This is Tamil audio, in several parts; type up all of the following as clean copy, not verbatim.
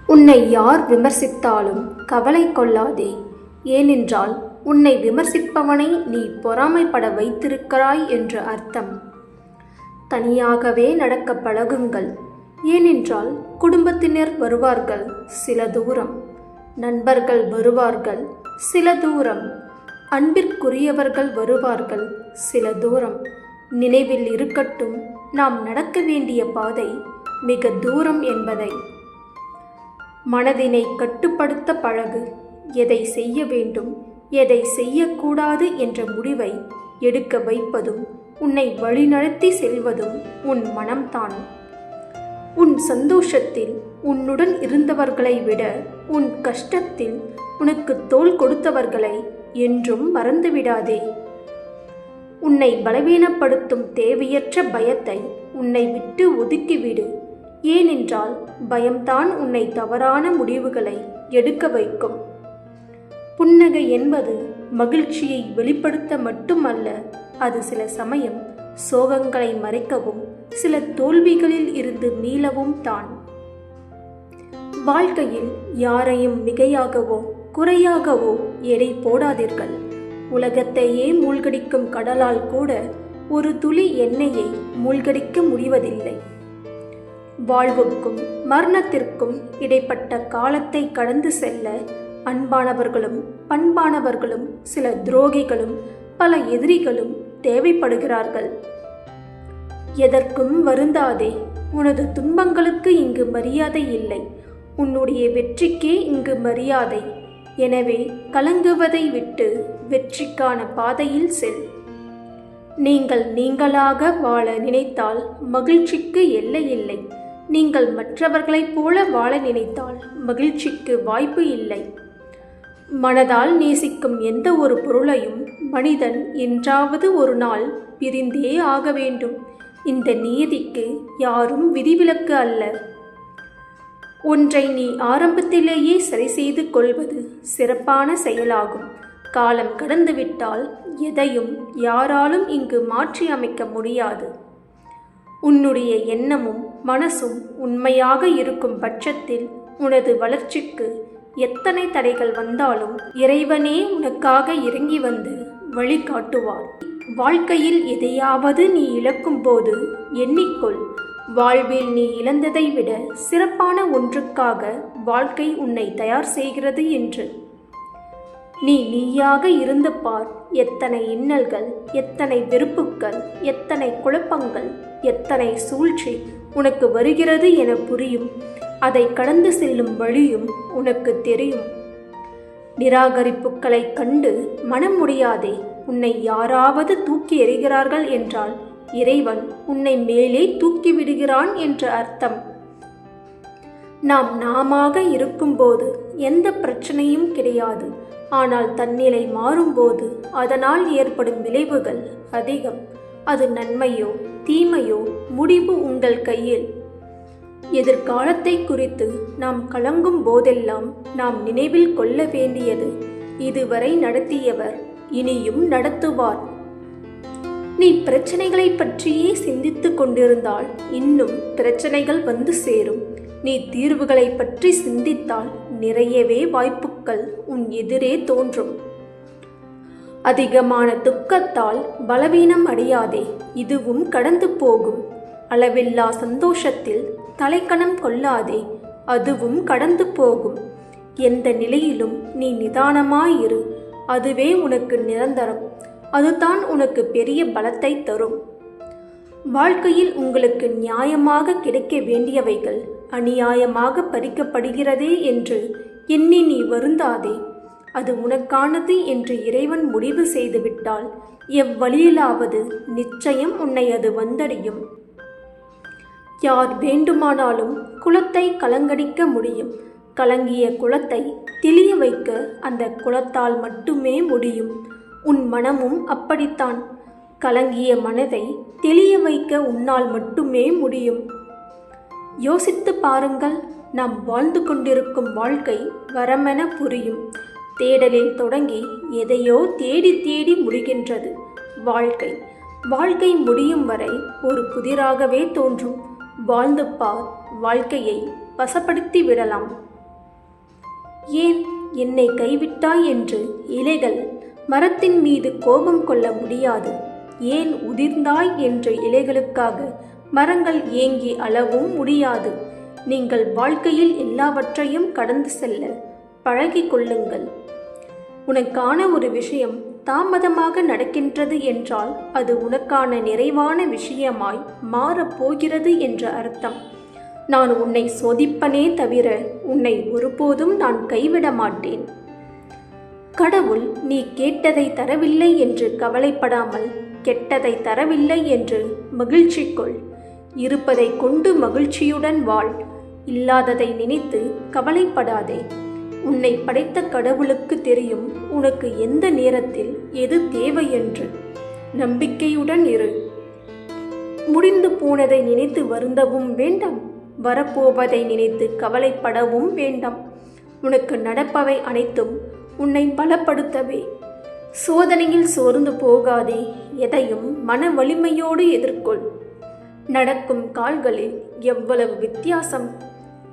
உன்னை யார் விமர்சித்தாலும் கவலை கொள்ளாதே. ஏனென்றால் உன்னை விமர்சிப்பவனை நீ பொறாமைப்பட வைத்திருக்கிறாய் என்று அர்த்தம். தனியாகவே நடக்க பழகுங்கள். ஏனென்றால் குடும்பத்தினர் வருவார்கள் சில தூரம், நண்பர்கள் வருவார்கள் சில தூரம், அன்பிற்குரியவர்கள் வருவார்கள் சில தூரம். நினைவில் இருக்கட்டும், நாம் நடக்க வேண்டிய பாதை மிக தூரம் என்பதை. மனதினை கட்டுப்படுத்த பழகு. எதை செய்ய வேண்டும், எதை செய்யக்கூடாது என்ற முடிவை எடுக்க வைப்பதும் உன்னை வழிநடத்தி செல்வதும் உன் மனம்தான். உன் சந்தோஷத்தில் உன்னுடன் இருந்தவர்களை விட உன் கஷ்டத்தில் உனக்கு தோள் கொடுத்தவர்களை என்றும் மறந்துவிடாதே. உன்னை பலவீனப்படுத்தும் தேவையற்ற பயத்தை உன்னை விட்டு ஒதுக்கிவிடு. ஏனென்றால் பயம்தான் உன்னை தவறான முடிவுகளை எடுக்க வைக்கும். புன்னகை என்பது மகிழ்ச்சியை வெளிப்படுத்த மட்டுமல்ல, அது சில சமயம் சோகங்களை மறைக்கவும் சில தோல்விகளில் இருந்து மீளவும் தான். வாழ்க்கையில் யாரையும் மிகையாகவோ குறையாகவோ எடை போடாதீர்கள். உலகத்தையே மூழ்கடிக்கும் கடலால் கூட ஒரு துளி எண்ணெயை மூழ்கடிக்க முடிவதில்லை. வாழ்வுக்கும் மரணத்திற்கும் இடைப்பட்ட காலத்தை கடந்து செல்ல அன்பானவர்களும் பண்பானவர்களும் சில துரோகிகளும் பல எதிரிகளும் தேவைப்படுகிறார்கள். எதற்கும் வருந்தாதே. உனது துன்பங்களுக்கு இங்கு மரியாதை இல்லை. உன்னுடைய வெற்றிக்கே இங்கு மரியாதை. எனவே கலங்குவதை விட்டு வெற்றிக்கான பாதையில் செல். நீங்கள் நீங்களாக வாழ நினைத்தால் மகிழ்ச்சிக்கு எல்லை இல்லை. நீங்கள் மற்றவர்களைப் போல வாழ நினைத்தால் மகிழ்ச்சிக்கு வாய்ப்பு இல்லை. மனதால் நேசிக்கும் எந்த ஒரு பொருளையும் மனிதன் என்றாவது ஒரு நாள் பிரிந்தே ஆக வேண்டும். இந்த நியதிக்கு யாரும் விதிவிலக்கு அல்ல. ஒன்றை நீ ஆரம்பத்திலேயே சரி செய்து கொள்வது சிறப்பான செயலாகும். காலம் கடந்துவிட்டால் எதையும் யாராலும் இங்கு மாற்றி அமைக்க முடியாது. உன்னுடைய எண்ணமும் மனசும் உண்மையாக இருக்கும் பட்சத்தில் உனது வளர்ச்சிக்கு எத்தனை தடைகள் வந்தாலும் இறைவனே உனக்காக இறங்கி வந்து வழிகாட்டுவார். வாழ்க்கையில் எதையாவது நீ இழக்கும் போது எண்ணிக்கொள், வாழ்வில் நீ இழந்ததை விட சிறப்பான ஒன்றுக்காக வாழ்க்கை உன்னை தயார் செய்கிறது என்று. நீ நீயாக இருந்து பார். எத்தனை இன்னல்கள், எத்தனை வெறுப்புகள், எத்தனை குழப்பங்கள், எத்தனை சூழ்ச்சி உனக்கு வருகிறது என புரியும். அதை கடந்து செல்லும் வழியும் உனக்கு தெரியும். நிராகரிப்புகளை கண்டு மனம் முடியாதே. உன்னை யாராவது தூக்கி எறிகிறார்கள் என்றால் இறைவன் உன்னை மேலே தூக்கி விடுகிறான் என்று அர்த்தம். நாம் நாமாக இருக்கும்போது எந்த பிரச்சனையும் கிடையாது. ஆனால் தன்னிலை மாறும்போது அதனால் ஏற்படும் விளைவுகள் அதிகம். அது நன்மையோ தீமையோ முடிவு உங்கள் கையில். எதிர்காலத்தை குறித்து நாம் கலங்கும் போதெல்லாம் நாம் நினைவில் கொள்ள வேண்டியது, இதுவரை நடத்தியவர் இனியும் நடத்துவார். நீ பிரச்சனைகளை பற்றியே சிந்தித்து கொண்டிருந்தால் இன்னும் பிரச்சனைகள் வந்து சேரும். நீ தீர்வுகளை பற்றி சிந்தித்தால் நிறையவே வாய்ப்புகள் உன் எதிரே தோன்றும். அதிகமான துக்கத்தால் பலவீனம் அடையாதே. இதுவும் கடந்து போகும். அளவில்லா சந்தோஷத்தில் தலைக்கணம் கொள்ளாதே. அதுவும் கடந்து போகும். எந்த நிலையிலும் நீ நிதானமாயிரு. அதுவே உனக்கு நிரந்தரம். அதுதான் உனக்கு பெரிய பலத்தை தரும். வாழ்க்கையில் உங்களுக்கு நியாயமாக கிடைக்க வேண்டியவைகள் அநியாயமாக பறிக்கப்படுகிறதே என்று எண்ணி நீ வருந்தாதே. அது உனக்கானது என்று இறைவன் முடிவு செய்துவிட்டால் எவ்வழியிலாவது நிச்சயம் உன்னை அது வந்தடையும். யார் வேண்டுமானாலும் குளத்தை கலங்கடிக்க முடியும். கலங்கிய குளத்தை தெளிய வைக்க அந்த குளத்தால் மட்டுமே முடியும். உன் மனமும் அப்படித்தான். கலங்கிய மனதை தெளிய வைக்க உன்னால் மட்டுமே முடியும். யோசித்து பாருங்கள். நாம் வாழ்ந்து கொண்டிருக்கும் வாழ்க்கை வரமென புரியும். தேடலில் தொடங்கி எதையோ தேடி தேடி முடிகின்றது வாழ்க்கை. வாழ்க்கை முடியும் வரை ஒரு புதிராகவே தோன்றும். வாழ்ந்து பார். வாழ்க்கையை வசப்படுத்தி விடலாம். ஏன் என்னை கைவிட்டாய் என்று இலைகள் மரத்தின் மீது கோபம் கொள்ள முடியாது. ஏன் உதிர்ந்தாய் என்ற இலைகளுக்காக மரங்கள் ஏங்கி அளவும் முடியாது. நீங்கள் வாழ்க்கையில் எல்லாவற்றையும் கடந்து செல்ல பழகிக் கொள்ளுங்கள். உனக்கான ஒரு விஷயம் தாமதமாக நடக்கின்றது என்றால் அது உனக்கான நிறைவான விஷயமாய் மாறப்போகிறது என்ற அர்த்தம். நான் உன்னை சோதிப்பனே தவிர உன்னை ஒருபோதும் நான் கைவிட மாட்டேன். கடவுள் நீ கேட்டதை தரவில்லை என்று கவலைப்படாமல் கெட்டதை தரவில்லை என்று மகிழ்ச்சி கொள். இருப்பதை கொண்டு மகிழ்ச்சியுடன் வாழ். இல்லாததை நினைத்து கவலைப்படாதே. உன்னை படைத்த கடவுளுக்கு தெரியும் உனக்கு எந்த நேரத்தில் எது தேவை என்று. நம்பிக்கையுடன் இரு. முடிந்து போனதை நினைத்து வருந்தவும் வேண்டாம். வரப்போவதை நினைத்து கவலைப்படவும் வேண்டாம். உனக்கு நடப்பவை அனைத்தும் உன்னை பலப்படுத்தவே. சோதனையில் சோர்ந்து போகாதே. எதையும் மன வலிமையோடு எதிர்கொள். நடக்கும் கால்களில் எவ்வளவு வித்தியாசம்!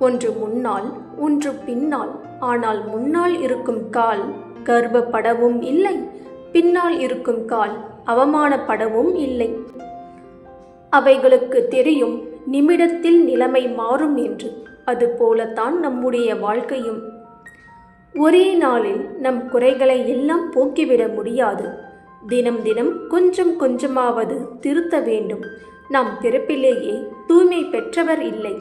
ஒன்று முன்னால், ஒன்று பின்னால். ஆனால் முன்னால் இருக்கும் கால் கர்வப்படவும் இல்லை, பின்னால் இருக்கும் கால் அவமானப்படவும் இல்லை. அவைகளுக்கு தெரியும் நிமிடத்தில் நிலைமை மாறும் என்று. அதுபோலத்தான் நம்முடைய வாழ்க்கையும். ஒரே நாளில் நம் குறைகளை எல்லாம் போக்கிவிட முடியாது. தினம் தினம் கொஞ்சம் கொஞ்சமாவது திருத்த வேண்டும். நாம் பிறப்பிலேயே தூய்மை பெற்றவர் இல்லை.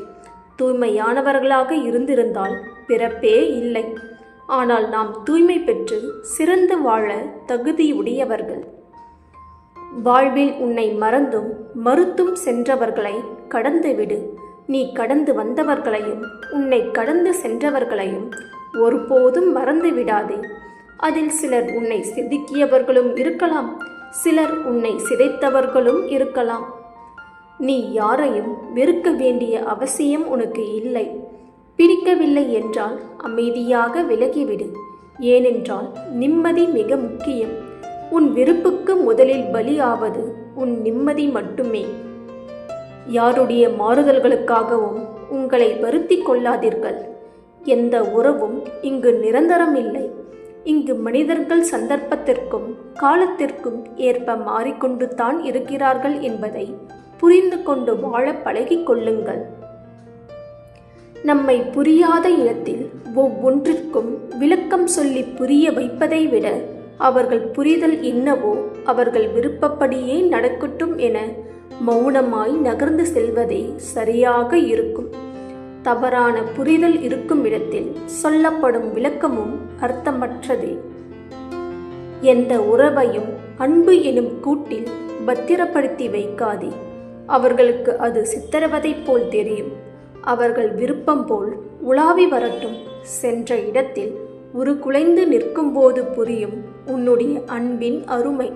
தூய்மையானவர்களாக இருந்திருந்தால் பிறப்பே இல்லை. ஆனால் நாம் தூய்மை பெற்று சிறந்து வாழ தகுதியுடையவர்கள். வாழ்வில் உன்னை மறந்தும் மறுத்தும் சென்றவர்களை கடந்துவிடு. நீ கடந்து வந்தவர்களையும் உன்னை கடந்து சென்றவர்களையும் ஒருபோதும் மறந்து விடாதே. அதில் சிலர் உன்னை செதுக்கியவர்களும் இருக்கலாம், சிலர் உன்னை சிதைத்தவர்களும் இருக்கலாம். நீ யாரையும் வெறுக்க வேண்டிய அவசியம் உனக்கு இல்லை. பிடிக்கவில்லை என்றால் அமைதியாக விலகிவிடு. ஏனென்றால் நிம்மதி மிக முக்கியம். உன் வெறுப்புக்கு முதலில் பலியாவது உன் நிம்மதி மட்டுமே. யாருடைய மாறுதல்களுக்காகவும் உங்களை வருத்தி கொள்ளாதீர்கள். எந்த உறவும் இங்கு நிரந்தரம் இல்லை. இங்கு மனிதர்கள் சந்தர்ப்பத்திற்கும் காலத்திற்கும் ஏற்ப மாறிக்கொண்டு தான் இருக்கிறார்கள் என்பதை புரிந்து கொண்டு வாழ பழகிக் கொள்ளுங்கள். நம்மை புரியாத இடத்தில் ஒவ்வொன்றிற்கும் விளக்கம் சொல்லி புரிய வைப்பதை விட அவர்கள் புரிதல் என்னவோ அவர்கள் விருப்பப்படியே நடக்கட்டும் என மௌனமாய் நகர்ந்து செல்வதே சரியாக இருக்கும். தவறான புரிதல் இருக்கும் இடத்தில் சொல்லப்படும் விளக்கமும் அர்த்தமற்றதே. எந்த உறவையும் அன்பு எனும் கூட்டில் பத்திரப்படுத்தி வைக்காதே. அவர்களுக்கு அது சித்திரவதை போல் தெரியும். அவர்கள் விருப்பம் போல் உலாவி வரட்டும். சென்ற இடத்தில் உருகுலைந்து நிற்கும்போது புரியும் உன்னுடைய அன்பின் அருமை.